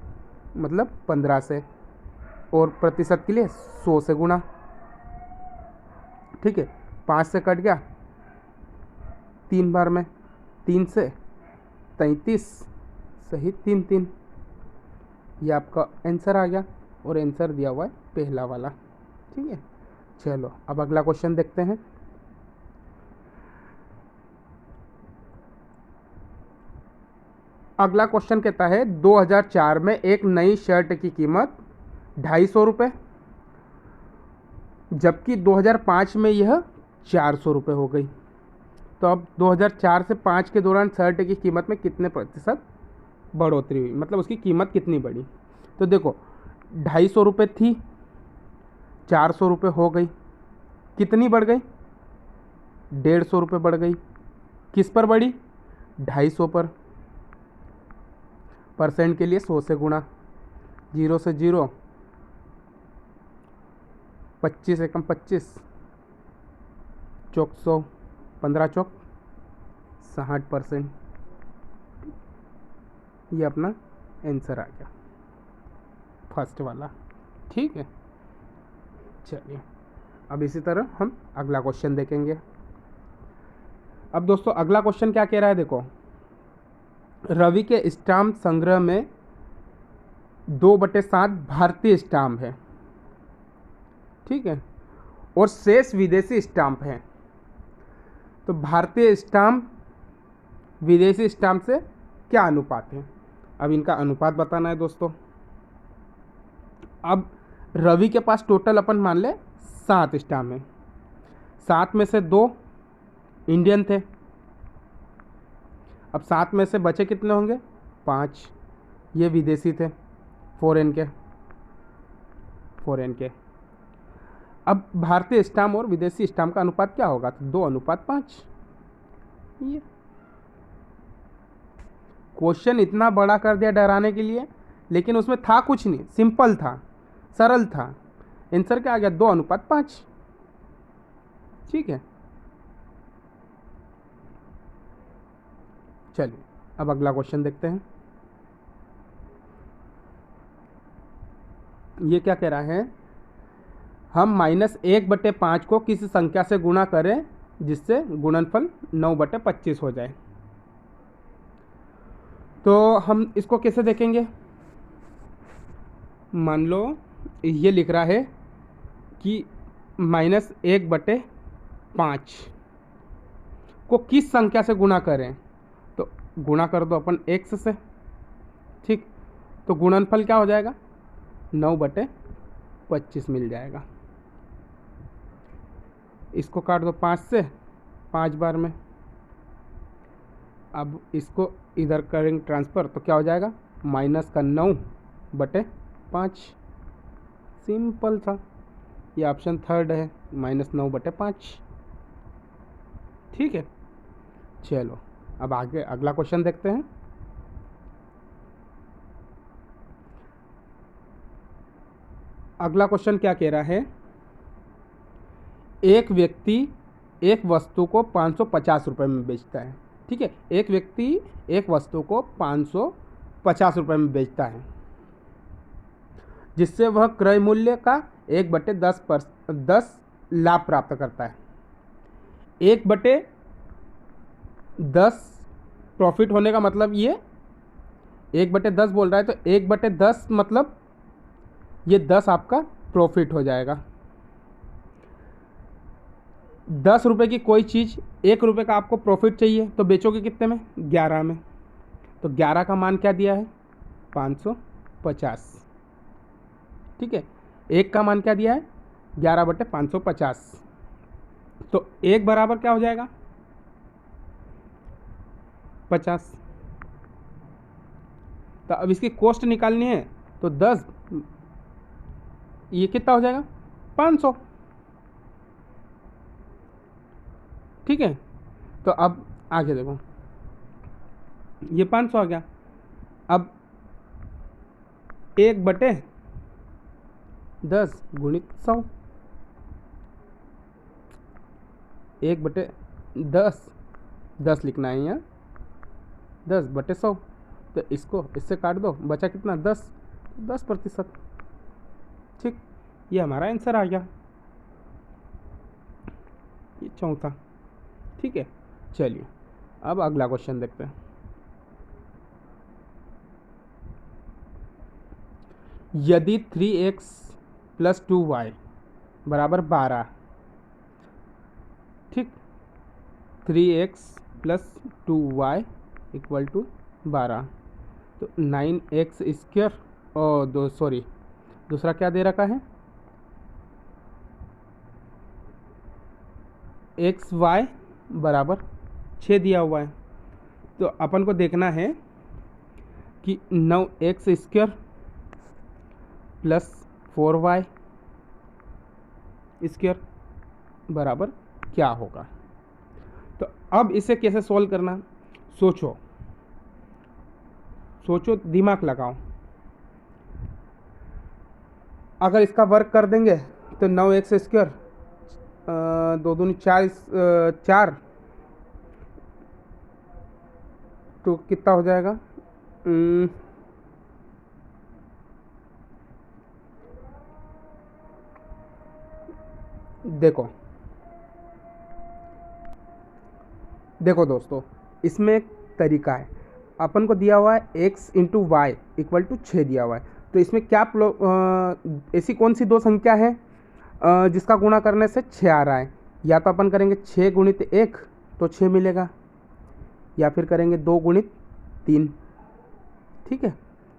मतलब 15 से। और प्रतिशत के लिए 100 से गुणा। ठीक है, 5 से कट गया 3 बार में, 3 से 33 सही 3 3। ये आपका आंसर आ गया और आंसर दिया हुआ है पहला वाला। ठीक है, चलो अब अगला क्वेश्चन देखते हैं। अगला क्वेश्चन कहता है 2004 में एक नई शर्ट की कीमत 250 रुपये, जबकि 2005 में यह 400 रुपये हो गई। तो अब 2004 से 5 के दौरान शर्ट की कीमत में कितने % बढ़ोतरी हुई, मतलब उसकी कीमत कितनी बढ़ी। तो देखो 250 रुपये थी, 400 रुपये हो गई, कितनी बढ़ गई, 150 रुपये बढ़ गई। किस पर बढ़ी, 250 पर। % के लिए 100 से गुणा, 0 से 0, 25 एकम 25, चौक 100, 15 चौक 60%। ये अपना आंसर आ गया फर्स्ट वाला। ठीक है, चलिए अब इसी तरह हम अगला क्वेश्चन देखेंगे। अब दोस्तों अगला क्वेश्चन क्या कह रहा है, देखो रवि के स्टाम्प संग्रह में 2/7 भारतीय स्टाम्प है। ठीक है, और शेष विदेशी स्टाम्प हैं। तो भारतीय स्टाम्प विदेशी स्टाम्प से क्या अनुपात है, अब इनका अनुपात बताना है दोस्तों। अब रवि के पास टोटल अपन मान ले 7 स्टाम्प हैं। 7 में से 2 इंडियन थे। अब 7 में से बचे कितने होंगे, 5, ये विदेशी थे, फॉरेन के। अब भारतीय स्टाम्प और विदेशी स्टाम्प का अनुपात क्या होगा, तो 2:5। ये क्वेश्चन इतना बड़ा कर दिया डराने के लिए, लेकिन उसमें था कुछ नहीं, सिंपल था, सरल था। आंसर क्या आ गया, 2:5। ठीक है, चलिए अब अगला क्वेश्चन देखते हैं। ये क्या कह रहा है, हम -1/5 को किसी संख्या से गुणा करें जिससे गुणनफल 9/25 हो जाए। तो हम इसको कैसे देखेंगे, मान लो ये लिख रहा है कि -1/5 को किस संख्या से गुणा करें, तो गुणा कर दो अपन x से, ठीक। तो गुणनफल क्या हो जाएगा, 9/25 मिल जाएगा। इसको काट दो 5 से, 5 बार में। अब इसको इधर करेंगे ट्रांसफ़र तो क्या हो जाएगा, -9/5। सिंपल था, ये ऑप्शन थर्ड है, -9/5। ठीक है, चलो अब आगे अगला क्वेश्चन देखते हैं। अगला क्वेश्चन क्या कह रहा है, एक व्यक्ति एक वस्तु को 550 रुपये में बेचता है। ठीक है, एक व्यक्ति एक वस्तु को 550 रुपये में बेचता है, जिससे वह क्रय मूल्य का 1/10 लाभ प्राप्त करता है। 1/10 प्रॉफिट होने का मतलब ये 1/10 बोल रहा है, तो 1/10 मतलब ये 10 आपका प्रॉफिट हो जाएगा। 10 रुपये की कोई चीज़ 1 रुपये का आपको प्रॉफिट चाहिए, तो बेचोगे कितने में, 11 में। तो 11 का मान क्या दिया है, 550। ठीक है, 1 का मान क्या दिया है, 11/550। तो 1 बराबर क्या हो जाएगा, 50। तो अब इसकी कॉस्ट निकालनी है, तो 10, ये कितना हो जाएगा, 500। ठीक है, तो अब आगे देखो, ये 500 आ गया। अब 1/10 गुणित 100, 1/10, 10 लिखना है यहाँ, 10/100। तो इसको इससे काट दो, बचा कितना, 10%। ठीक, ये हमारा आंसर आ गया, ये चौथा। ठीक है, चलिए अब अगला क्वेश्चन देखते हैं। यदि 3x + 2y = 12, ठीक, 3x + 2y = 12, तो 9x² और दूसरा क्या दे रखा है, xy = 6 दिया हुआ है। तो अपन को देखना है कि 9x² + 4y² बराबर क्या होगा। तो अब इसे कैसे सॉल्व करना, सोचो, दिमाग लगाओ। अगर इसका वर्क कर देंगे तो 9x², 2 दूनी 4, 4, तो कितना हो जाएगा, देखो दोस्तों, इसमें एक तरीका है। अपन को दिया हुआ है x × y = 6 दिया हुआ है। तो इसमें क्या ऐसी कौन सी दो संख्या है जिसका गुणा करने से 6 आ रहा है। या तो अपन करेंगे 6 × 1 तो 6 मिलेगा, या फिर करेंगे 2 × 3। ठीक है,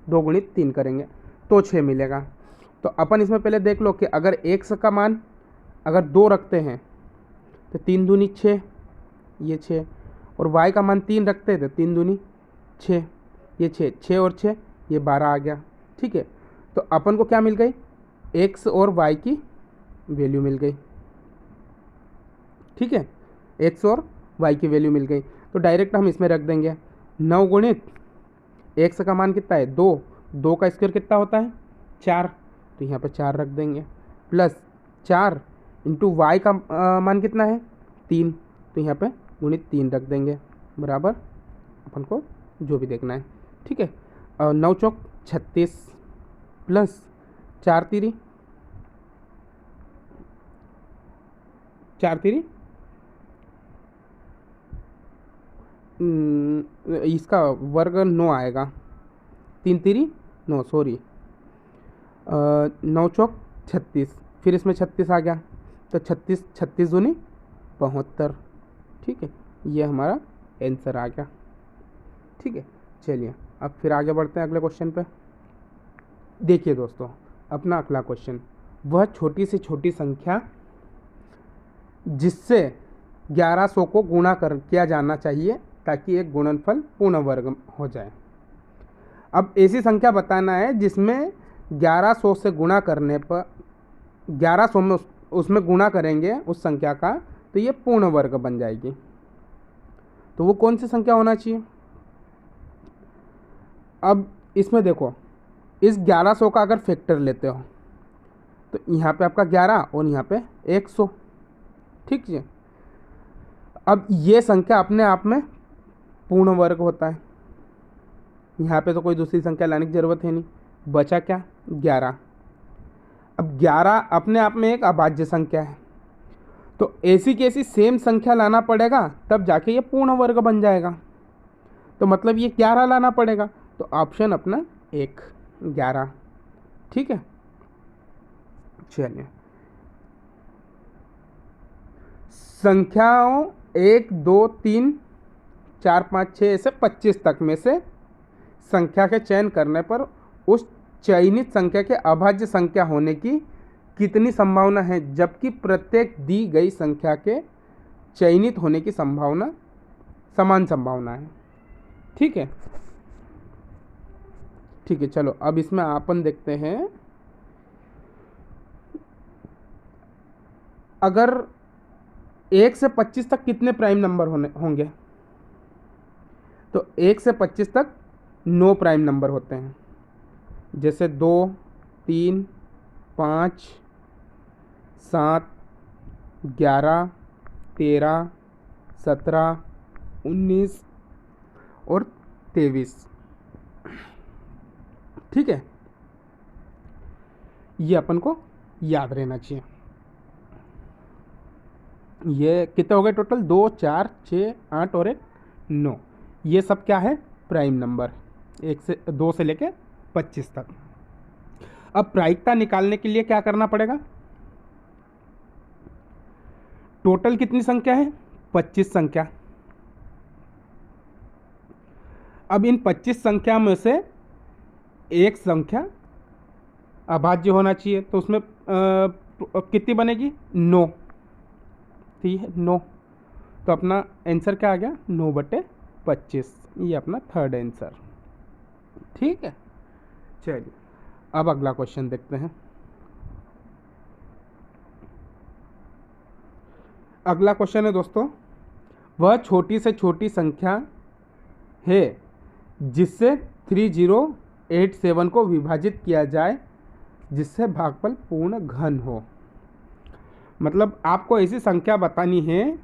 2 × 3 करेंगे तो 6 मिलेगा। तो अपन इसमें पहले देख लो कि अगर x का मान अगर 2 रखते हैं तो 3 दूनी 6, ये 6, और y का मान 3 रखते हैं तो 3 दूनी 6, ये 6 और 6, ये 12 आ गया। ठीक है, तो अपन को क्या मिल गई, x और y की वैल्यू मिल गई। ठीक है, x और y की वैल्यू मिल गई, तो डायरेक्ट हम इसमें रख देंगे 9 × x का मान कितना है, 2, 2 का स्क्वायर कितना होता है, 4, तो यहाँ पे 4 रख देंगे, प्लस 4 × y का मान कितना है, 3, तो यहाँ पे गुणित 3 रख देंगे, बराबर अपन को जो भी देखना है। ठीक है, 9 × 36 प्लस 4 3 4 3 इसका वर्ग 9 आएगा। 3 3 9, सॉरी, 9 चौक 36, फिर इसमें 36 आ गया, तो 36 36 दूनी 72। ठीक है, ये हमारा आंसर आ गया। ठीक है, चलिए अब फिर आगे बढ़ते हैं अगले क्वेश्चन पे। देखिए दोस्तों, अपना अगला क्वेश्चन, वह छोटी से छोटी संख्या जिससे 1100 को गुणा किया जाना चाहिए ताकि एक गुणनफल पूर्ण वर्ग हो जाए। अब ऐसी संख्या बताना है जिसमें 1100 से गुणा करने पर 1100 में उसमें गुणा करेंगे उस संख्या का, तो ये पूर्ण वर्ग बन जाएगी। तो वो कौन सी संख्या होना चाहिए? अब इसमें देखो, इस 1100 का अगर फैक्टर लेते हो तो यहाँ पे आपका 11 और यहाँ पे 100। ठीक है, अब ये संख्या अपने आप में पूर्ण वर्ग होता है। यहाँ पे तो कोई दूसरी संख्या लाने की ज़रूरत है नहीं, बचा क्या? 11। अब 11 अपने आप में एक अभाज्य संख्या है, तो ऐसी की ऐसी सेम संख्या लाना पड़ेगा तब जाके ये पूर्ण वर्ग बन जाएगा। तो मतलब ये 11 लाना पड़ेगा, तो ऑप्शन अपना 1 11। ठीक है, चलिए संख्याओं 1 2 3 4 5 6 ऐसे 25 तक में से संख्या के चयन करने पर उस चयनित संख्या के अभाज्य संख्या होने की कितनी संभावना है, जबकि प्रत्येक दी गई संख्या के चयनित होने की संभावना समान संभावना है। ठीक है, ठीक है, चलो अब इसमें अपन देखते हैं, अगर 1 से 25 तक कितने प्राइम नंबर होंगे, तो 1 से 25 तक 9 प्राइम नंबर होते हैं, जैसे 2 3 5 7 11 13 17 19 और 23। ठीक है, ये अपन को याद रहना चाहिए। ये कितने हो गए टोटल? 2 4 6 8 और 1 9। ये सब क्या है? प्राइम नंबर, 2 से लेके 25 तक। अब प्रायिकता निकालने के लिए क्या करना पड़ेगा? टोटल कितनी संख्या है? 25 संख्या। अब इन 25 संख्या में से एक संख्या अभाज्य होना चाहिए, तो उसमें कितनी बनेगी? 9। ठीक है, 9। तो अपना आंसर क्या आ गया? 9/25। ये अपना थर्ड आंसर। ठीक है, चलिए अब अगला क्वेश्चन देखते हैं। अगला क्वेश्चन है दोस्तों, वह छोटी से छोटी संख्या है जिससे 3087 को विभाजित किया जाए जिससे भागफल पूर्ण घन हो। मतलब आपको ऐसी संख्या बतानी है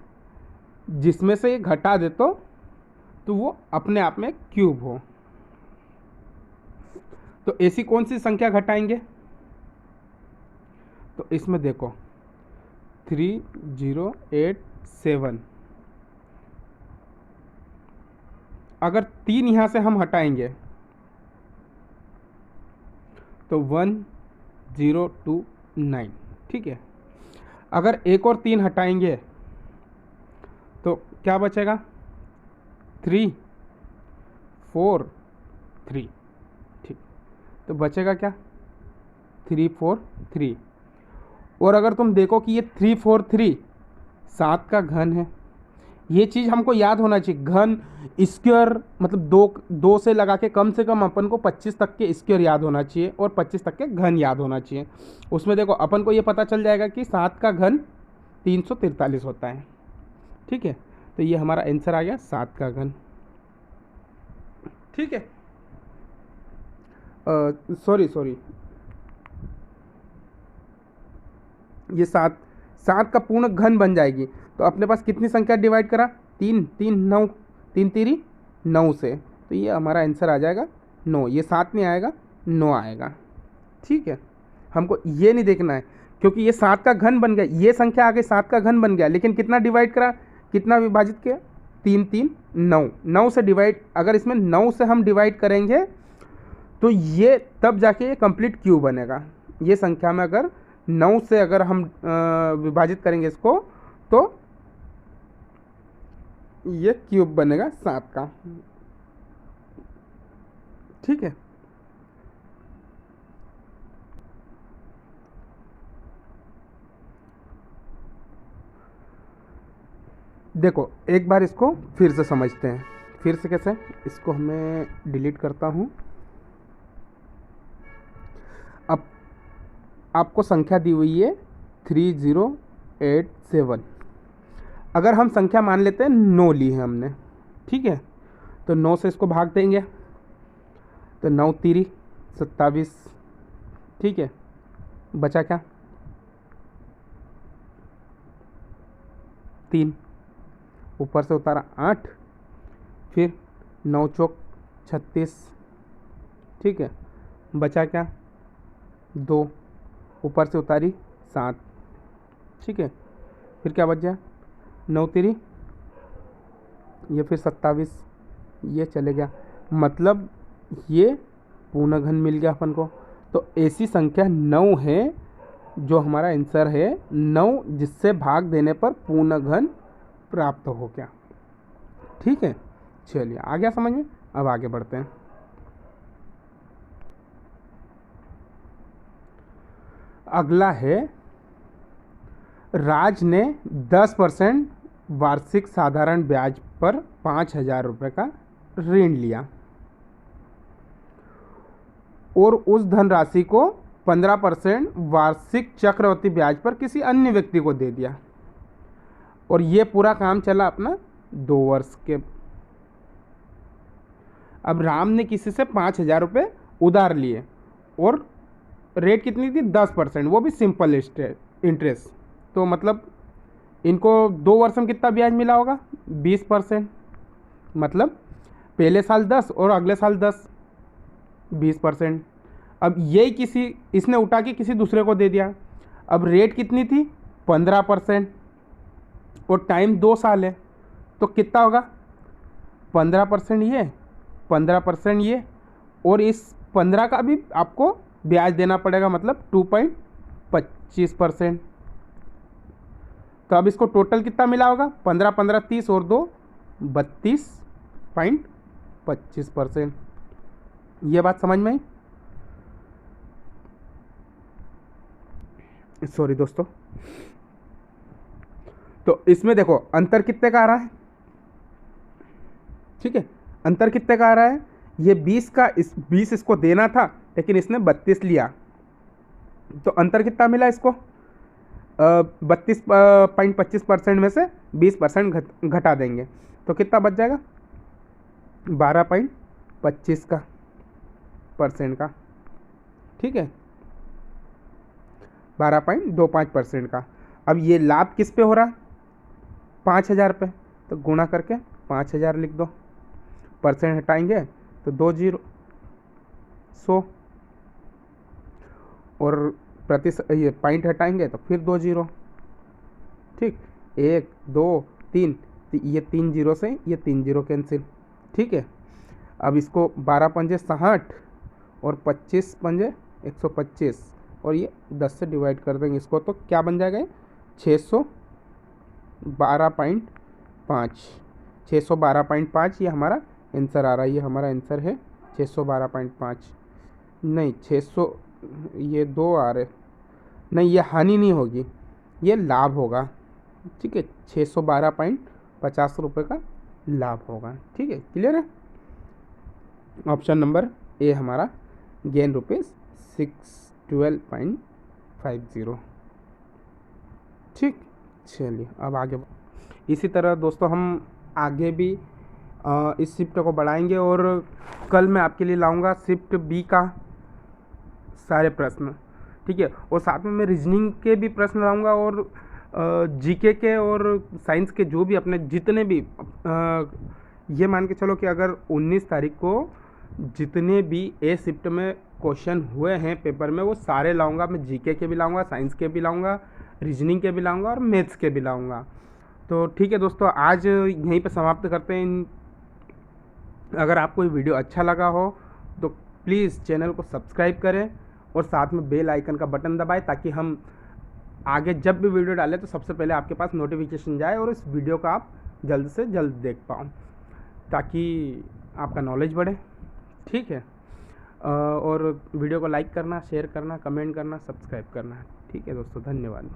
जिसमें से ये घटा दे तो वो अपने आप में क्यूब हो। तो ऐसी कौन सी संख्या घटाएंगे? तो इसमें देखो 3087, अगर 3 यहाँ से हम हटाएंगे तो 1029। ठीक है, अगर एक और 3 हटाएंगे तो क्या बचेगा? 3 4 3। ठीक, तो बचेगा क्या? 343। और अगर तुम देखो कि ये 343 7 का घन है, ये चीज़ हमको याद होना चाहिए। घन स्क्वायर मतलब 2 से लगा के कम से कम अपन को 25 तक के स्क्वायर याद होना चाहिए और 25 तक के घन याद होना चाहिए। उसमें देखो अपन को ये पता चल जाएगा कि 7 का घन 343 होता है। ठीक है, तो ये हमारा आंसर आ गया 7 का घन। ठीक है, सॉरी, ये 7 का पूर्ण घन बन जाएगी। तो अपने पास कितनी संख्या डिवाइड करा? 3 3 9, 3 3 9 से, तो ये हमारा आंसर आ जाएगा 9। ये 7 नहीं आएगा, 9 आएगा। ठीक है, हमको ये नहीं देखना है, क्योंकि ये 7 का घन बन गया, ये संख्या आगे 7 का घन बन गया, लेकिन कितना डिवाइड करा, कितना विभाजित किया, 3 3 9, 9 से डिवाइड, अगर इसमें 9 से हम डिवाइड करेंगे तो ये तब जाके ये कंप्लीट क्यूब बनेगा। ये संख्या में अगर 9 से अगर हम विभाजित करेंगे इसको तो ये क्यूब बनेगा 7 का। ठीक है, देखो एक बार इसको फिर से समझते हैं। फिर से कैसे, इसको हमें डिलीट करता हूँ। अब आपको संख्या दी हुई है 3087। अगर हम संख्या मान लेते हैं 9 ली है हमने, ठीक है, तो 9 से इसको भाग देंगे तो 9 3 27, ठीक है, बचा क्या, 3, ऊपर से उतारा 8, फिर 9 चौक 36, ठीक है, बचा क्या, 2, ऊपर से उतारी 7, ठीक है, फिर क्या बच गया, 9 3, ये फिर 27, ये चले गया, मतलब ये पूर्ण घन मिल गया अपन को। तो ऐसी संख्या 9 है जो हमारा आंसर है, 9 जिससे भाग देने पर पूर्ण घन प्राप्त हो गया। ठीक है, चलिए आ गया समझ में, अब आगे बढ़ते हैं। अगला है, राज ने 10% वार्षिक साधारण ब्याज पर 5,000 रुपये का ऋण लिया और उस धनराशि को 15% वार्षिक चक्रवृद्धि ब्याज पर किसी अन्य व्यक्ति को दे दिया, और ये पूरा काम चला अपना 2 वर्ष के। अब राम ने किसी से 5,000 रुपये उधार लिए और रेट कितनी थी, 10%, वो भी सिंपल इंटरेस्ट। तो मतलब इनको 2 वर्ष में कितना ब्याज मिला होगा, 20%, मतलब पहले साल 10 और अगले साल 10, 20%। अब यही किसी, इसने उठा के किसी दूसरे को दे दिया, अब रेट कितनी थी, 15%, और टाइम 2 साल है, तो कितना होगा, 15% ये, 15% ये, और इस 15 का भी आपको ब्याज देना पड़ेगा, मतलब 2.25%। तो अब इसको टोटल कितना मिला होगा, 15 15 30 और 2 32.25%। ये बात समझ में आई? सॉरी दोस्तों, तो इसमें देखो अंतर कितने का आ रहा है, ठीक है, अंतर कितने का आ रहा है, ये 20 का, इस 20 इसको देना था लेकिन इसने 32 लिया, तो अंतर कितना मिला इसको, 32.25% में से 20% घटा देंगे तो कितना बच जाएगा, 12.25 का % का, ठीक है, 12.25% का। अब ये लाभ किस पे हो रहा है, 5,000 पे, तो गुणा करके 5,000 लिख दो, % हटाएंगे तो 2 0 100, और ये पॉइंट हटाएंगे तो फिर 2 0, ठीक, 1 2 3, ये 3 0 से ये 3 0 कैंसिल, ठीक है। अब इसको 12 पंजे 60 और 25 पंजे 125, और ये 10 से डिवाइड कर देंगे इसको, तो क्या बन जाएगा, 612.5, 612.5 ये हमारा आंसर आ रहा है, ये हमारा आंसर है 612.5, नहीं 600, ये 2 आ रहे, नहीं ये हानि नहीं होगी, ये लाभ होगा, ठीक है, 612.50 रुपये का लाभ होगा, ठीक है, क्लियर है। ऑप्शन नंबर ए हमारा गेन ₹612.50, ठीक। चलिए अब आगे, इसी तरह दोस्तों हम आगे भी इस शिफ्ट को बढ़ाएंगे, और कल मैं आपके लिए लाऊंगा शिफ्ट बी का सारे प्रश्न, ठीक है, और साथ में मैं रीजनिंग के भी प्रश्न लाऊंगा, और जीके के और साइंस के जो भी अपने जितने भी ये मान के चलो कि अगर 19 तारीख को जितने भी ए शिफ्ट में क्वेश्चन हुए हैं पेपर में वो सारे लाऊंगा मैं, जीके के भी लाऊंगा, साइंस के भी लाऊंगा, रीजनिंग के भी लाऊंगा और मैथ्स के भी लाऊंगा। तो ठीक है दोस्तों, आज यहीं पर समाप्त करते हैं। अगर आपको ये वीडियो अच्छा लगा हो तो प्लीज़ चैनल को सब्सक्राइब करें और साथ में बेल आइकन का बटन दबाएं, ताकि हम आगे जब भी वीडियो डालें तो सबसे पहले आपके पास नोटिफिकेशन जाए और इस वीडियो को आप जल्द से जल्द देख पाओ, ताकि आपका नॉलेज बढ़े। ठीक है, और वीडियो को लाइक करना, शेयर करना, कमेंट करना, सब्सक्राइब करना। ठीक है दोस्तों, धन्यवाद।